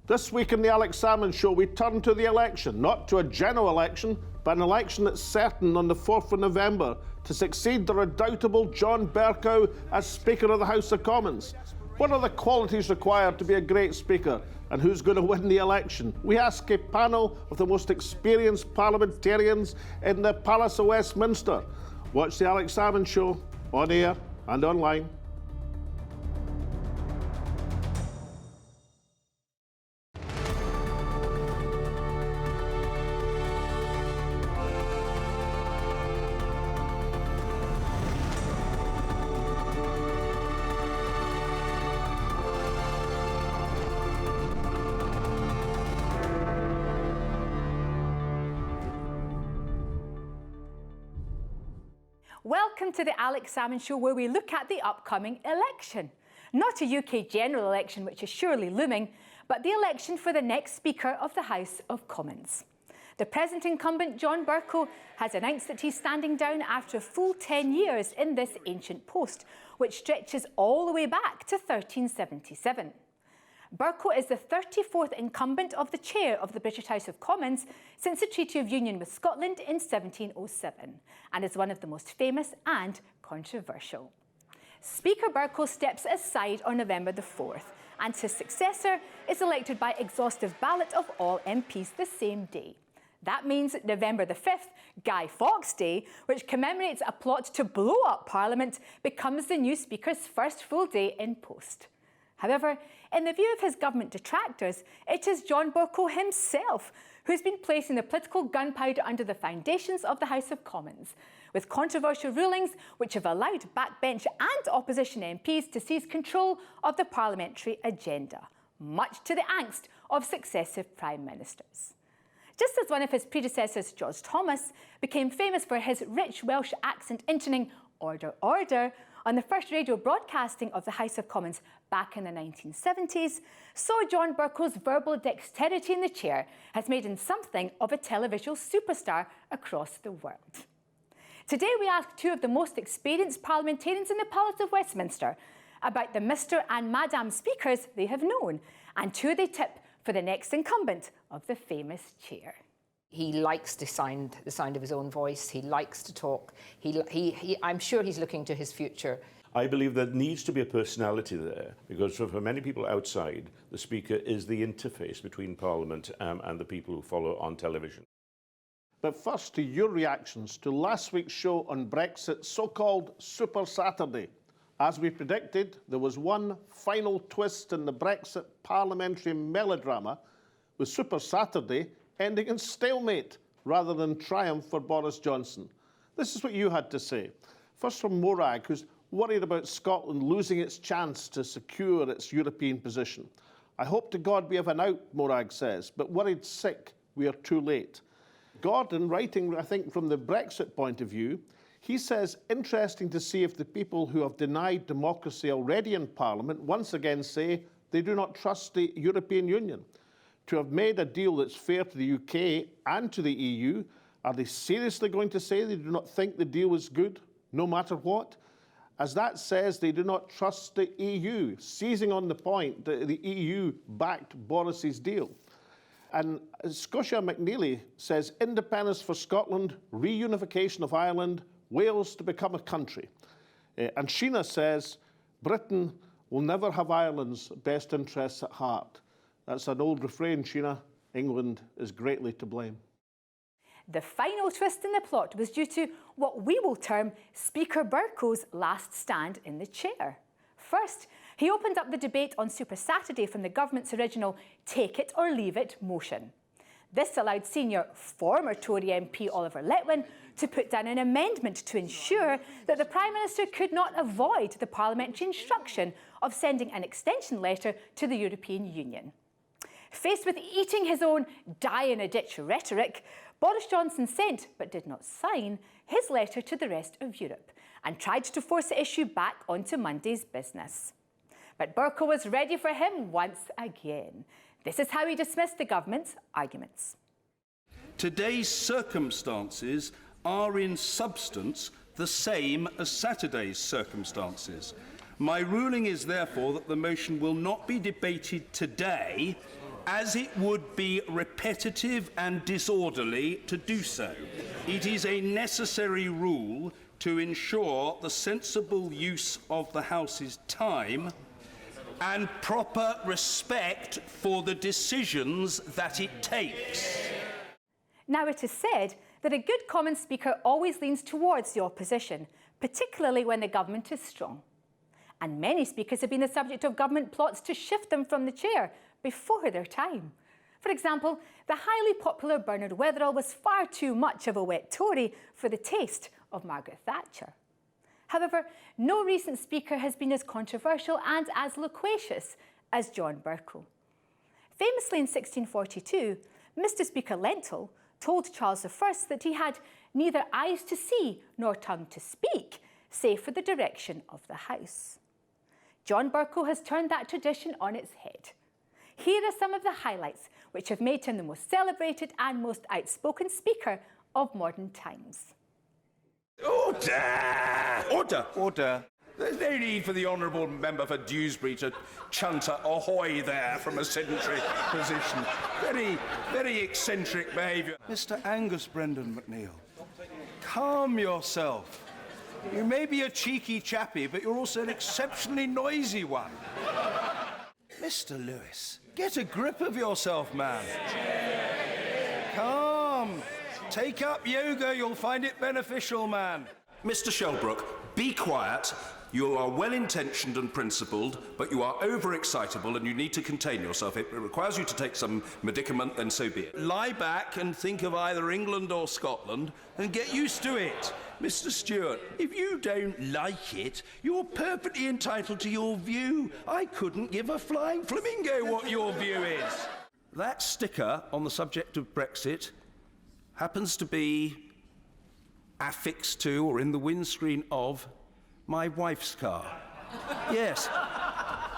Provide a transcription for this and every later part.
This week in the Alex Salmond Show, we turn to the election, not to a general election, but an election that's certain on the 4th of November to succeed the redoubtable John Bercow as Speaker of the House of Commons. What are the qualities required to be a great Speaker, and who's going to win the election? We ask a panel of the most experienced parliamentarians in the Palace of Westminster. Watch the Alex Salmond Show on air and online. Welcome to the Alex Salmond Show, where we look at the upcoming election. Not a UK general election, which is surely looming, but the election for the next Speaker of the House of Commons. The present incumbent, John Bercow, has announced that he's standing down after a full 10 years in this ancient post, which stretches all the way back to 1377. Bercow is the 34th incumbent of the chair of the British House of Commons since the Treaty of Union with Scotland in 1707, and is one of the most famous and controversial. Speaker Bercow steps aside on November the 4th, and his successor is elected by exhaustive ballot of all MPs the same day. That means November the 5th, Guy Fawkes Day, which commemorates a plot to blow up Parliament, becomes the new Speaker's first full day in post. However, in the view of his government detractors, it is John Bercow himself who's been placing the political gunpowder under the foundations of the House of Commons, with controversial rulings which have allowed backbench and opposition MPs to seize control of the parliamentary agenda, much to the angst of successive prime ministers. Just as one of his predecessors, George Thomas, became famous for his rich Welsh accent intoning "Order, order" on the first radio broadcasting of the House of Commons back in the 1970s, so John Bercow's verbal dexterity in the chair has made him something of a televisual superstar across the world. Today we ask two of the most experienced parliamentarians in the Palace of Westminster about the Mr. and Madam Speakers they have known, and who they tip for the next incumbent of the famous chair. He likes the sound of his own voice. He likes to talk. I'm sure he's looking to his future. I believe there needs to be a personality there, because for many people outside, the Speaker is the interface between Parliament and the people who follow on television. But first, to your reactions to last week's show on Brexit's so-called Super Saturday. As we predicted, there was one final twist in the Brexit parliamentary melodrama, with Super Saturday ending in stalemate rather than triumph for Boris Johnson. This is what you had to say. First from Morag, who's worried about Scotland losing its chance to secure its European position. I hope to God we have an out, Morag says, but worried sick, we are too late. Gordon, writing, I think, from the Brexit point of view, he says, interesting to see if the people who have denied democracy already in Parliament once again say they do not trust the European Union. To have made a deal that's fair to the UK and to the EU, are they seriously going to say they do not think the deal is good, no matter what? As that says, they do not trust the EU, seizing on the point that the EU backed Boris's deal. And Scotia McNeely says, independence for Scotland, reunification of Ireland, Wales to become a country. And Sheena says, Britain will never have Ireland's best interests at heart. That's an old refrain, Sheena. England is greatly to blame. The final twist in the plot was due to what we will term Speaker Bercow's last stand in the chair. First, he opened up the debate on Super Saturday from the government's original take it or leave it motion. This allowed senior former Tory MP Oliver Letwin to put down an amendment to ensure that the Prime Minister could not avoid the parliamentary instruction of sending an extension letter to the European Union. Faced with eating his own die-in-a-ditch rhetoric, Boris Johnson sent, but did not sign, his letter to the rest of Europe and tried to force the issue back onto Monday's business. But Bercow was ready for him once again. This is how he dismissed the government's arguments. Today's circumstances are in substance the same as Saturday's circumstances. My ruling is therefore that the motion will not be debated today, as it would be repetitive and disorderly to do so. It is a necessary rule to ensure the sensible use of the House's time and proper respect for the decisions that it takes. Now, it is said that a good Commons Speaker always leans towards the opposition, particularly when the government is strong. And many speakers have been the subject of government plots to shift them from the chair before their time. For example, the highly popular Bernard Weatherall was far too much of a wet Tory for the taste of Margaret Thatcher. However, no recent speaker has been as controversial and as loquacious as John Bercow. Famously in 1642, Mr. Speaker Lentil told Charles I that he had neither eyes to see nor tongue to speak, save for the direction of the House. John Bercow has turned that tradition on its head. Here are some of the highlights which have made him the most celebrated and most outspoken speaker of modern times. Order! Order! Order. There's no need for the honourable member for Dewsbury to chunt a Hoey there from a sedentary position. Very eccentric behaviour. Mr. Angus Brendan McNeill, calm yourself. You may be a cheeky chappie, but you're also an exceptionally noisy one. Mr. Lewis, get a grip of yourself, man. Calm. Take up yoga, you'll find it beneficial, man. Mr. Shelbrooke, be quiet. You are well-intentioned and principled, but you are overexcitable and you need to contain yourself. It requires you to take some medicament, then so be it. Lie back and think of either England or Scotland and get used to it. Mr. Stewart, if you don't like it, you're perfectly entitled to your view. I couldn't give a flying flamingo what your view is. That sticker on the subject of Brexit happens to be affixed to or in the windscreen of my wife's car. Yes.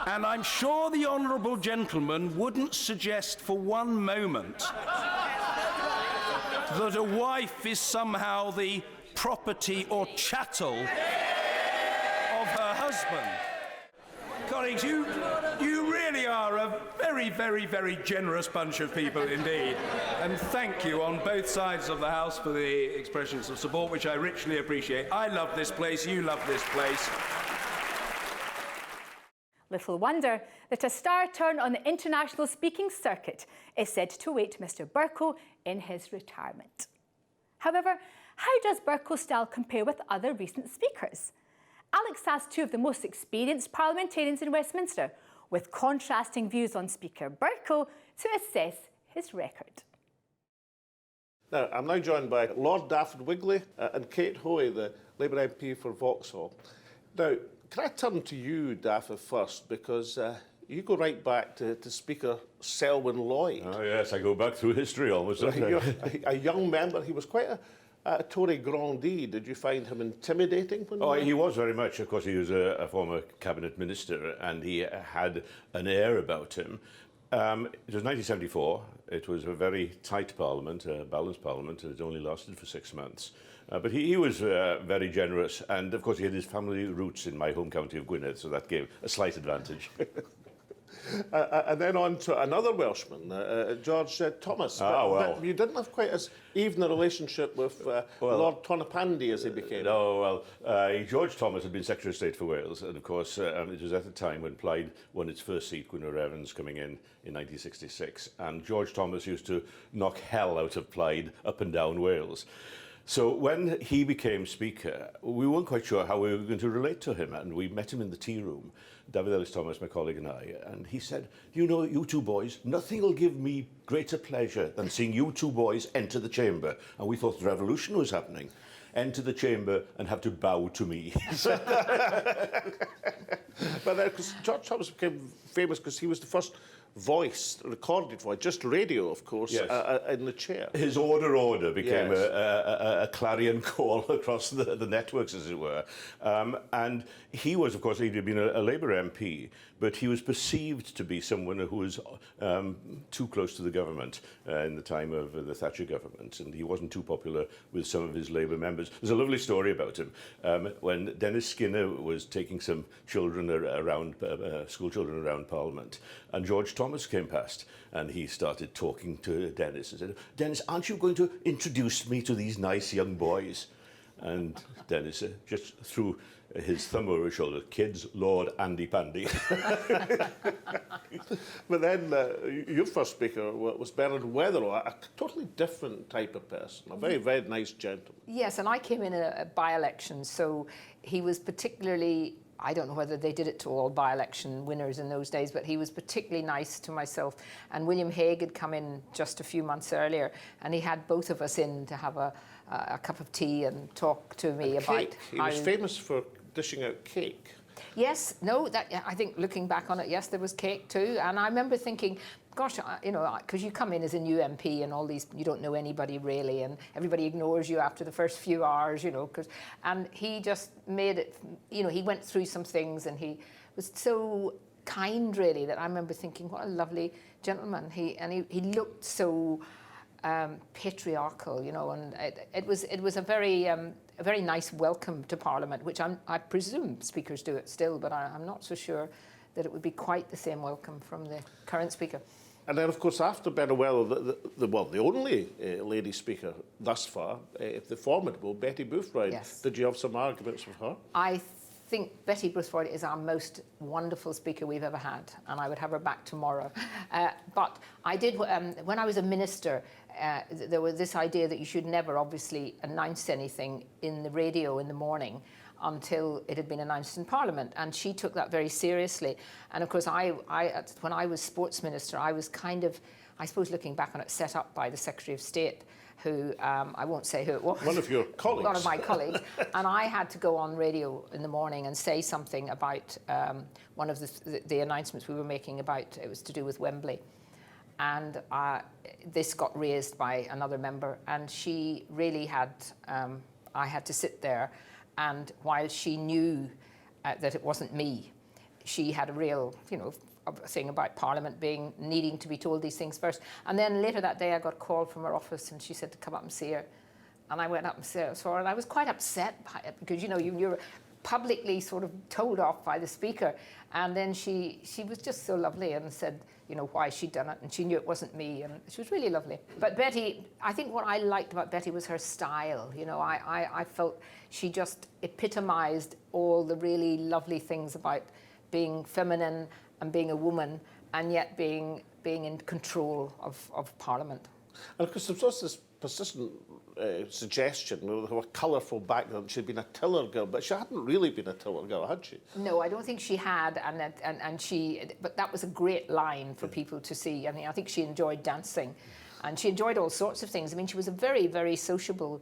And I'm sure the honourable gentleman wouldn't suggest for one moment that a wife is somehow the property or chattel of her husband. Colleagues, you really are a very, very, very generous bunch of people indeed. And thank you on both sides of the House for the expressions of support, which I richly appreciate. I love this place, you love this place. Little wonder that a star turn on the international speaking circuit is said to await Mr. Bercow in his retirement. However, how does Bercow's style compare with other recent speakers? Alex asked two of the most experienced parliamentarians in Westminster, with contrasting views on Speaker Bercow, to assess his record. Now, I'm now joined by Lord Daffyd Wigley and Kate Hoey, the Labour MP for Vauxhall. Now, can I turn to you, Daffyd, first, because you go right back to Speaker Selwyn Lloyd. Oh, yes, I go back through history almost. You're a young member. He was quite a Tory grandee. Did you find him intimidating? When He was very much. Of course, he was a former cabinet minister, and he had an air about him. It was 1974. It was a very tight parliament, a balanced parliament. It only lasted for 6 months. But he was very generous, and of course he had his family roots in my home county of Gwynedd, so that gave a slight advantage. And then on to another Welshman, George Thomas. But you didn't have quite as even a relationship with Lord Tonopandi as he became. No, well, George Thomas had been Secretary of State for Wales, and of course it was at the time when Plaid won its first seat, Gwynedd Evans coming in 1966, and George Thomas used to knock hell out of Plaid up and down Wales. So when he became Speaker, we weren't quite sure how we were going to relate to him, and we met him in the tea room, David Ellis-Thomas, my colleague, and I, and he said, you know, you two boys, nothing will give me greater pleasure than seeing you two boys enter the chamber. And we thought the revolution was happening. Enter the chamber and have to bow to me. But George Thomas became famous because he was the first recorded voice, just radio, of course, yes. In the chair. His order became a clarion call across the networks, as it were. And he was, of course, he'd been a Labour MP, but he was perceived to be someone who was too close to the government in the time of the Thatcher government, and he wasn't too popular with some of his Labour members. There's a lovely story about him. When Dennis Skinner was taking some children around, school children around Parliament, and George Thomas came past and he started talking to Dennis and said, Dennis, aren't you going to introduce me to these nice young boys? And Dennis just threw his thumb over his shoulder, kids, Lord, Andy Pandy. But then your first speaker was Bernard Weatherall, a totally different type of person, a very, very nice gentleman. Yes, and I came in a by-election, so he was particularly, I don't know whether they did it to all by-election winners in those days, but he was particularly nice to myself. And William Hague had come in just a few months earlier, and he had both of us in to have a cup of tea and talk to me about Cake. He was famous for dishing out cake. Yes, no, that I think looking back on it, yes, there was cake too. And I remember thinking, gosh, you know, because you come in as a new MP and all these, you don't know anybody really, and everybody ignores you after the first few hours, you know, and he just made it, you know, he went through some things and he was so kind really that I remember thinking, what a lovely gentleman. He looked so patriarchal, you know, and it was a very nice welcome to Parliament, which I presume speakers do it still, but I'm not so sure that it would be quite the same welcome from the current speaker. And then, of course, after Bernard Weatherall, the only lady speaker thus far, the formidable Betty Boothroyd. Yes. Did you have some arguments with her? I think Betty Boothroyd is our most wonderful speaker we've ever had, and I would have her back tomorrow. But I did, when I was a minister, there was this idea that you should never obviously announce anything in the radio in the morning until it had been announced in Parliament, and she took that very seriously. And of course, when I was sports minister, I was kind of, I suppose looking back on it, set up by the Secretary of State, who, I won't say who it was. One of your colleagues. One of my colleagues. And I had to go on radio in the morning and say something about one of the announcements we were making about, it was to do with Wembley. And this got raised by another member, and she really had, I had to sit there, and while she knew that it wasn't me, she had a real, you know, thing about Parliament needing to be told these things first. And then later that day I got a call from her office and she said to come up and see her. And I went up and saw her, and I was quite upset by it because, you know, you're publicly sort of told off by the speaker. And then she was just so lovely and said, you know, why she'd done it, and she knew it wasn't me, and she was really lovely. But Betty, I think what I liked about Betty was her style. You know, I felt she just epitomized all the really lovely things about being feminine and being a woman, and yet being in control of Parliament. And of course, there was this persistent suggestion, you know, her colourful background, she'd been a tiller girl, but she hadn't really been a tiller girl, had she? No, I don't think she had, but that was a great line for people to see. I mean, I think she enjoyed dancing, and she enjoyed all sorts of things. I mean, she was a very, very sociable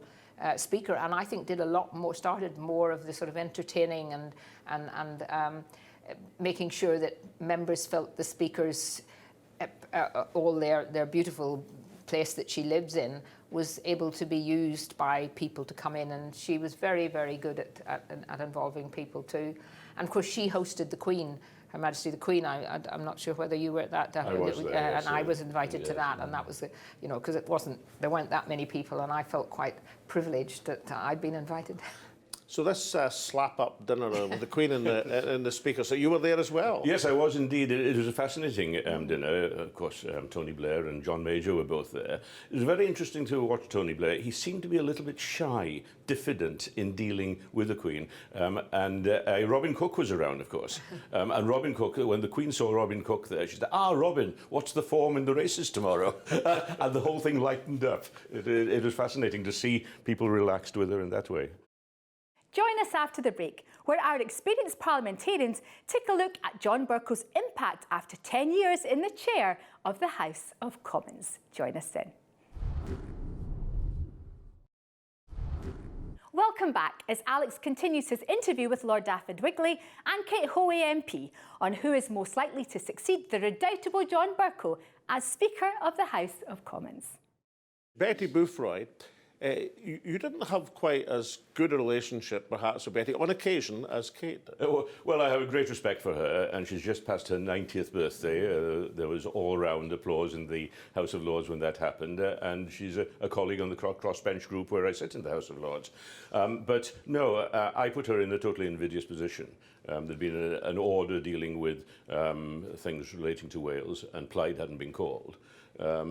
speaker, and I think did a lot more, started more of the sort of entertaining and making sure that members felt the speakers, all their beautiful place that she lives in, was able to be used by people to come in, and she was very, very good at involving people too. And of course, she hosted the Queen, Her Majesty the Queen. I'm not sure whether you were at that, I was there, yes, and I was invited to that, and that was, you know, because there weren't that many people, and I felt quite privileged that I'd been invited. So this slap-up dinner with the Queen and the Speaker, so you were there as well? Yes, I was indeed. It was a fascinating dinner. Of course, Tony Blair and John Major were both there. It was very interesting to watch Tony Blair. He seemed to be a little bit shy, diffident in dealing with the Queen. And Robin Cook was around, of course. And Robin Cook, when the Queen saw Robin Cook there, she said, Robin, what's the form in the races tomorrow? And the whole thing lightened up. It was fascinating to see people relaxed with her in that way. Join us after the break, where our experienced parliamentarians take a look at John Bercow's impact after 10 years in the chair of the House of Commons. Join us then. Welcome back as Alex continues his interview with Lord David Wigley and Kate Hoey MP on who is most likely to succeed the redoubtable John Bercow as Speaker of the House of Commons. Betty Boothroyd You didn't have quite as good a relationship, perhaps, with Betty on occasion as Kate did. Well, I have a great respect for her, and she's just passed her 90th birthday. There was all-round applause in the House of Lords when that happened, and she's a colleague on the crossbench group where I sit in the House of Lords. But no, I put her in a totally invidious position. There'd been an order dealing with things relating to Wales, and Plaid hadn't been called.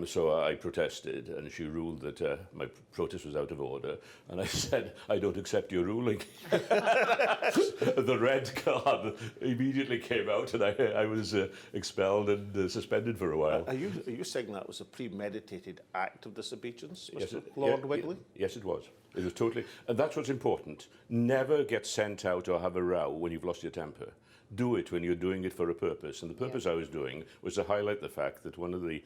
So I protested, and she ruled that my protest was out of order, and I said, I don't accept your ruling. The red card immediately came out, and I was expelled and suspended for a while. Are you saying that was a premeditated act of disobedience, Yes, Lord Wigley? Yes, it was. It was totally, and that's what's important. Never get sent out or have a row when you've lost your temper. Do it when you're doing it for a purpose. And the purpose I was doing was to highlight the fact that one of the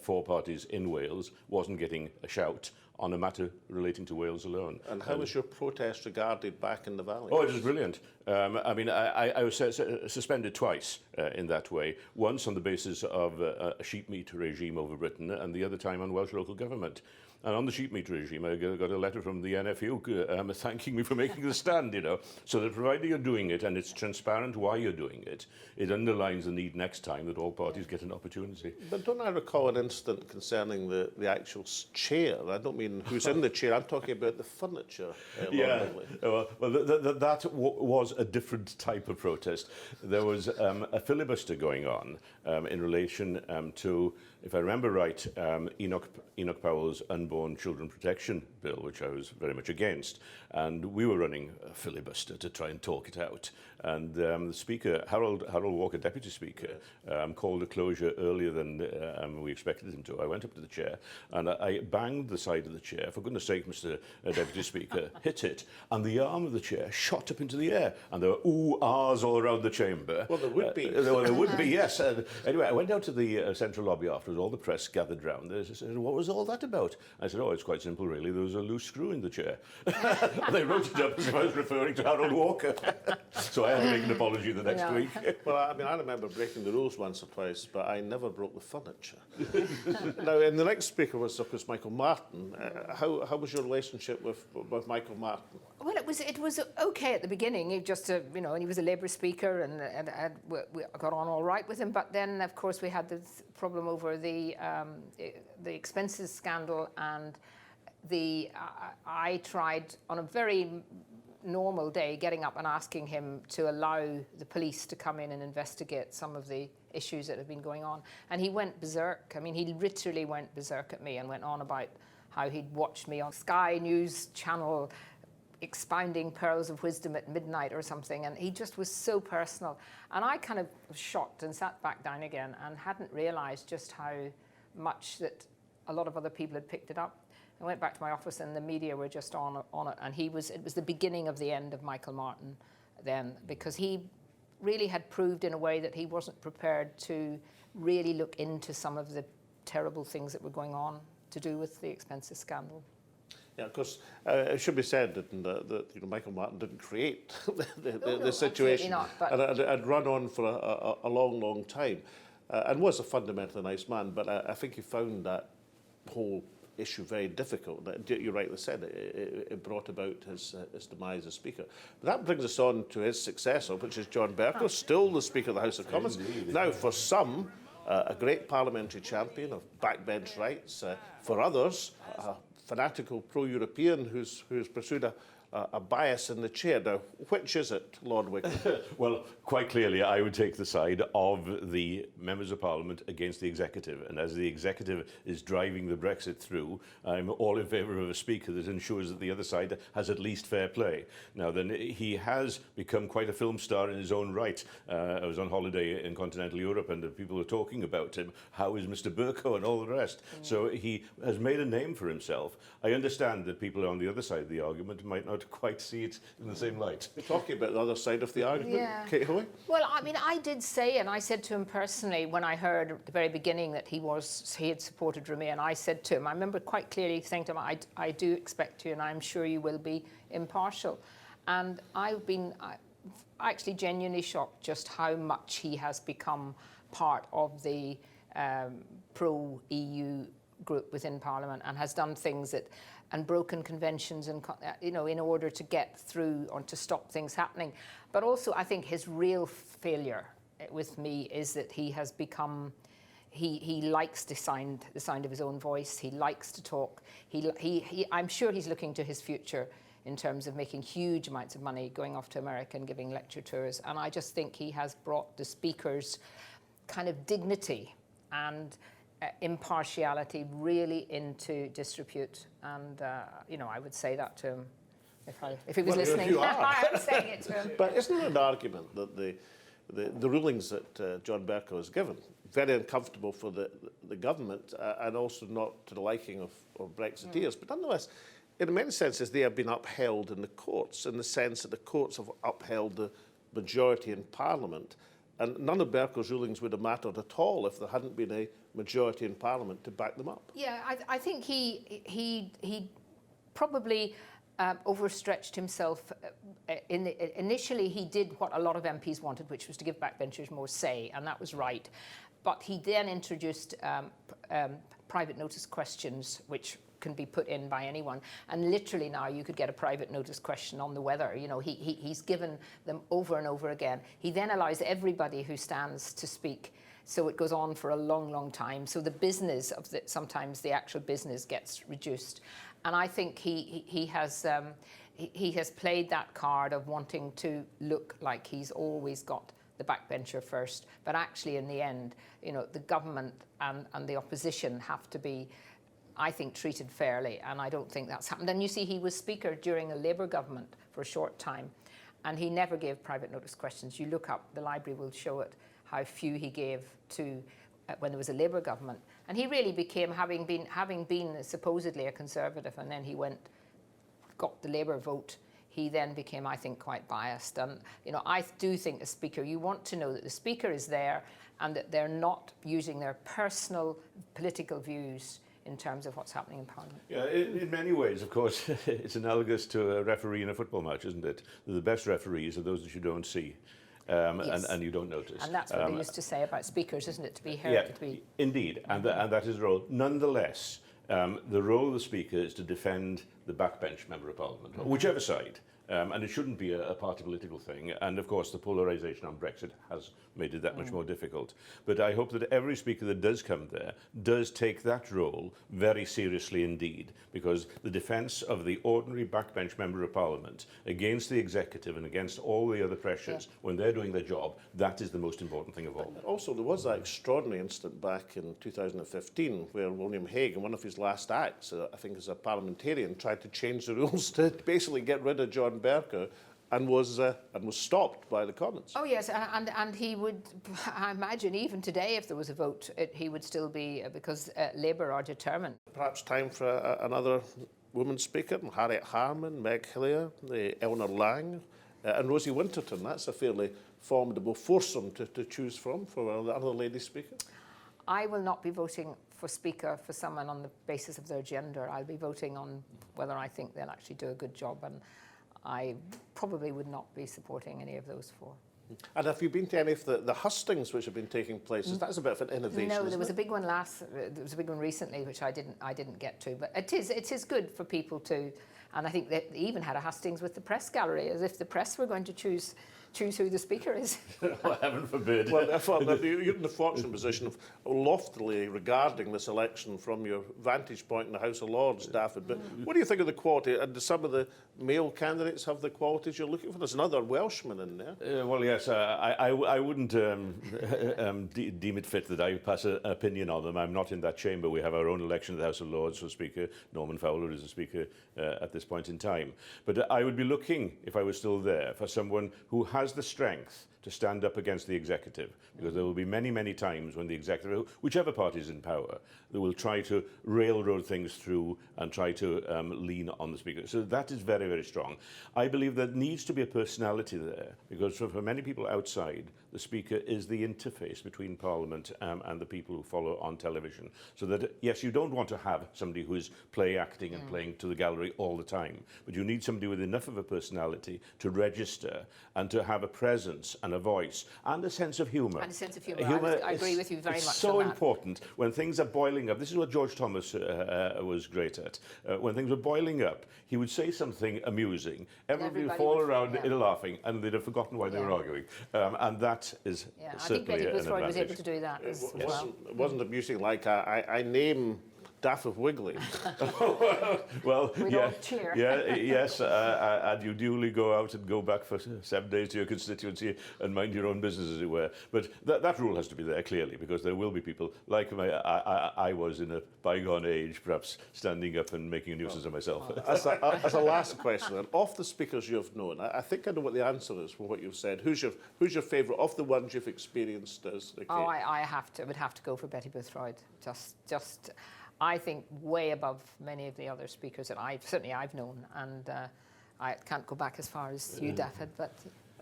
four parties in Wales wasn't getting a shout on a matter relating to Wales alone. And how was your protest regarded back in the Valley? Oh, it was brilliant. I mean, I was suspended twice in that way. Once on the basis of a sheep meat regime over Britain, and the other time on Welsh local government. And on the sheep meat regime, I got a letter from the NFU thanking me for making the stand, you know. So that provided you're doing it and it's transparent why you're doing it, it underlines the need next time that all parties get an opportunity. But don't I recall an incident concerning the actual chair? I don't mean who's in the chair, I'm talking about the furniture. Yeah, well, that was a different type of protest. There was a filibuster going on in relation to, if I remember right, Enoch Powell's Unborn Children Protection Bill, which I was very much against. And we were running a filibuster to try and talk it out. And the Speaker, Harold Walker, Deputy Speaker, called a closure earlier than we expected him to. I went up to the chair and I banged the side of the chair. For goodness sake, Mr. Deputy Speaker, hit it. And the arm of the chair shot up into the air. And there were ooh-ahs all around the chamber. Well, there would be. There would be, yes. Anyway, I went out to the central lobby afterwards. All the press gathered round. They said, what was all that about? I said, oh, it's quite simple, really. There was a loose screw in the chair. And they wrote it up as if I was referring to Harold Walker. So I had to make an apology the next week. Well, I mean, I remember breaking the rules once or twice, but I never broke the furniture. Now, and the next speaker was, of course, Michael Martin. How was your relationship with Michael Martin? Well, it was okay at the beginning. He just, you know, and he was a Labour speaker, and we got on all right with him. But then, of course, we had this problem over the expenses scandal, and I tried on a very normal day getting up and asking him to allow the police to come in and investigate some of the issues that have been going on. And he went berserk. I mean, he literally went berserk at me and went on about how he'd watched me on Sky News channel expounding pearls of wisdom at midnight or something. And he just was so personal. And I kind of was shocked and sat back down again and hadn't realized just how much that a lot of other people had picked it up. I went back to my office and the media were just on it, and it was the beginning of the end of Michael Martin then, because he really had proved in a way that he wasn't prepared to really look into some of the terrible things that were going on to do with the expenses scandal. Yeah, of course, it should be said that you know, Michael Martin didn't create the situation. Not, but and it had run on for a long, long time, and was a fundamentally nice man, but I think he found that whole issue very difficult. You rightly said it brought about his demise as Speaker. But that brings us on to his successor, which is John Bercow, still the Speaker of the House of Commons. Now, for some, a great parliamentary champion of backbench rights. For others, a fanatical pro-European who's pursued a bias in the chair. Now, which is it, Lord Wigley? Well, quite clearly, I would take the side of the members of Parliament against the executive. And as the executive is driving the Brexit through, I'm all in favour of a speaker that ensures that the other side has at least fair play. Now, then, he has become quite a film star in his own right. I was on holiday in continental Europe, and the people were talking about him. How is Mr. Bercow and all the rest? So he has made a name for himself. I understand that people on the other side of the argument might not quite see it in the same light. We're talking about the other side of the argument, Yeah. Kate Hoey? Well, I mean, I did say, and I said to him personally when I heard at the very beginning that he had supported Remain, I said to him, I remember quite clearly saying to him, I do expect you, and I'm sure you will be impartial. And I've been actually genuinely shocked just how much he has become part of the pro-EU group within Parliament and has done things that, and broken conventions and, you know, in order to get through or to stop things happening. But also I think his real failure with me is that he has become, he likes the sound of his own voice. He likes to talk. I'm sure he's looking to his future in terms of making huge amounts of money, going off to America and giving lecture tours. And I just think he has brought the Speaker's kind of dignity and impartiality really into disrepute. And, you know, I would say that to him if he was listening. You are. I'm saying it to him. But isn't it an argument that the rulings that John Bercow has given, very uncomfortable for the government and also not to the liking of Brexiteers, but nonetheless, in many senses, they have been upheld in the courts, in the sense that the courts have upheld the majority in Parliament. And none of Bercow's rulings would have mattered at all if there hadn't been a majority in Parliament to back them up. Yeah, I think he probably overstretched himself. Initially, he did what a lot of MPs wanted, which was to give backbenchers more say, and that was right. But he then introduced private notice questions, which can be put in by anyone, and literally now you could get a private notice question on the weather. You know, he's given them over and over again. He then allows everybody who stands to speak, so it goes on for a long, long time. So the business of sometimes the actual business gets reduced, and I think he has played that card of wanting to look like he's always got the backbencher first, but actually in the end, you know, the government and the opposition have to be, I think, treated fairly, and I don't think that's happened. And you see, he was Speaker during a Labour government for a short time, and he never gave private notice questions. You look up, the library will show it, how few he gave to when there was a Labour government. And he really became, having been supposedly a Conservative, and then he got the Labour vote, he then became, I think, quite biased. And, you know, I do think the Speaker, you want to know that the Speaker is there and that they're not using their personal political views in terms of what's happening in Parliament. Yeah, in many ways, of course, it's analogous to a referee in a football match, isn't it? The best referees are those that you don't see Yes. and you don't notice. And that's what they used to say about speakers, isn't it? To be heard. Yeah, To be... indeed, and that is the role. Nonetheless, the role of the Speaker is to defend the backbench member of Parliament, whichever side. And it shouldn't be a party political thing. And of course, the polarisation on Brexit has made it that much more difficult. But I hope that every Speaker that does come there does take that role very seriously indeed, because the defence of the ordinary backbench member of Parliament against the executive and against all the other pressures when they're doing their job, that is the most important thing of all. Also, there was that extraordinary incident back in 2015 where William Hague, in one of his last acts, I think as a parliamentarian, tried to change the rules to basically get rid of John Bercow, and was stopped by the Commons. Oh yes, and he would, I imagine, even today, if there was a vote, he would still be, because Labour are determined. Perhaps time for another woman speaker, Harriet Harman, Meg Hillier, Eleanor Lang, and Rosie Winterton. That's a fairly formidable foursome to choose from for another lady speaker. I will not be voting for Speaker for someone on the basis of their gender. I'll be voting on whether I think they'll actually do a good job, and I probably would not be supporting any of those four. And have you been to any of the hustings which have been taking place? That's a bit of an innovation. No, there was a big one there was a big one recently which I didn't get to. But it is good for people to, and I think they even had a hustings with the press gallery, as if the press were going to choose who the Speaker is. Well, heaven forbid. Well, I thought that you're in the fortunate position of loftily regarding this election from your vantage point in the House of Lords, David. But what do you think of the quality? And do some of the male candidates have the qualities you're looking for? There's another Welshman in there. Well, yes, I wouldn't deem it fit that I pass an opinion on them. I'm not in that chamber. We have our own election of the House of Lords for Speaker. Norman Fowler is the Speaker at this point in time. But I would be looking, if I was still there, for someone who has the strength to stand up against the executive, because there will be many, many times when the executive, whichever party is in power, they will try to railroad things through and try to lean on the Speaker. So that is very, very strong. I believe there needs to be a personality there, because for many people outside, the Speaker is the interface between Parliament and the people who follow on television. So that, yes, you don't want to have somebody who is play acting and playing to the gallery all the time, but you need somebody with enough of a personality to register and to have have a presence and a voice and a sense of humour. And a sense of humour. I agree with you very much so on that. important when things are boiling up. This is what George Thomas was great at. When things were boiling up, he would say something amusing. Everybody would fall around laughing, and they'd have forgotten why they were arguing. And that is certainly I think Betty an Boothroyd advantage. was able to do that as well. It wasn't amusing like I name Daff of Wigley. Well, We'd all cheer. yes, and you duly go out and go back for 7 days to your constituency and mind your own business, as it were. But that rule has to be there, clearly, because there will be people like I was in a bygone age, perhaps standing up and making a nuisance of myself. As a last question, then, of the speakers you've known, I think I know what the answer is from what you've said. Who's your favourite of the ones you've experienced as? Okay. Oh, I would have to go for Betty Boothroyd. Just. I think way above many of the other speakers that I've known, and I can't go back as far as you, Daffod, but...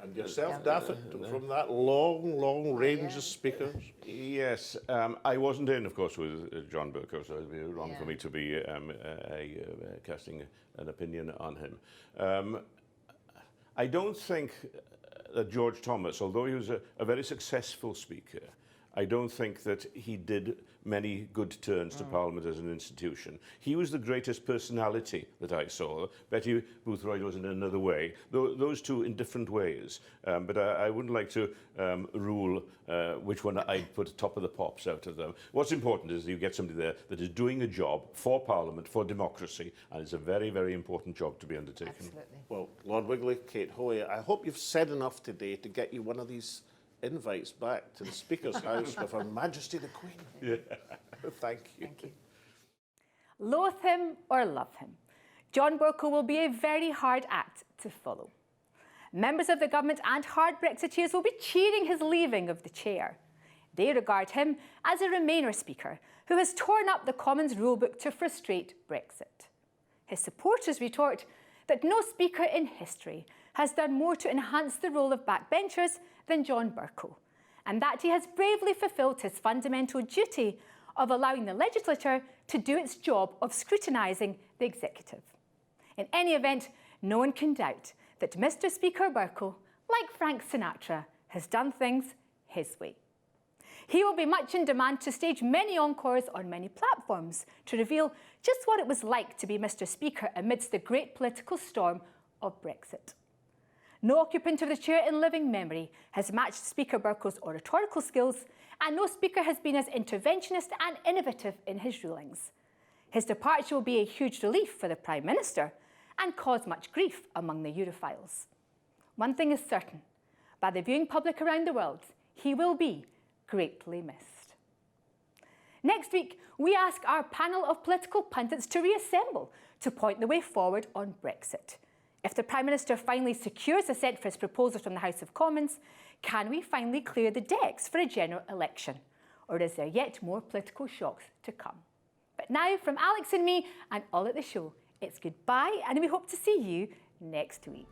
And yourself, Daffod, from that long range of speakers? Yes, I wasn't in, of course, with John Bercow, so it would be wrong for me to be casting an opinion on him. I don't think that George Thomas, although he was a very successful speaker, I don't think that he did many good turns to Parliament as an institution. He was the greatest personality that I saw. Betty Boothroyd was in another way. Those two in different ways. But I wouldn't like to rule which one I'd put top of the pops out of them. What's important is you get somebody there that is doing a job for Parliament, for democracy, and it's a very, very important job to be undertaken. Absolutely. Well, Lord Wigley, Kate Hoey, I hope you've said enough today to get you one of these invites back to the Speaker's house with Her Majesty the Queen. Yeah. Thank you. Thank you. Loathe him or love him, John Bercow will be a very hard act to follow. Members of the government and hard Brexiteers will be cheering his leaving of the chair. They regard him as a Remainer Speaker who has torn up the Commons rulebook to frustrate Brexit. His supporters retort that no Speaker in history has done more to enhance the role of backbenchers than John Bercow, and that he has bravely fulfilled his fundamental duty of allowing the legislature to do its job of scrutinising the executive. In any event, no one can doubt that Mr. Speaker Bercow, like Frank Sinatra, has done things his way. He will be much in demand to stage many encores on many platforms to reveal just what it was like to be Mr. Speaker amidst the great political storm of Brexit. No occupant of the chair in living memory has matched Speaker Bercow's oratorical skills, and no speaker has been as interventionist and innovative in his rulings. His departure will be a huge relief for the Prime Minister and cause much grief among the Europhiles. One thing is certain, by the viewing public around the world, he will be greatly missed. Next week, we ask our panel of political pundits to reassemble to point the way forward on Brexit. If the Prime Minister finally secures assent for his proposal from the House of Commons, can we finally clear the decks for a general election? Or is there yet more political shocks to come? But now, from Alex and me and all at the show, it's goodbye, and we hope to see you next week.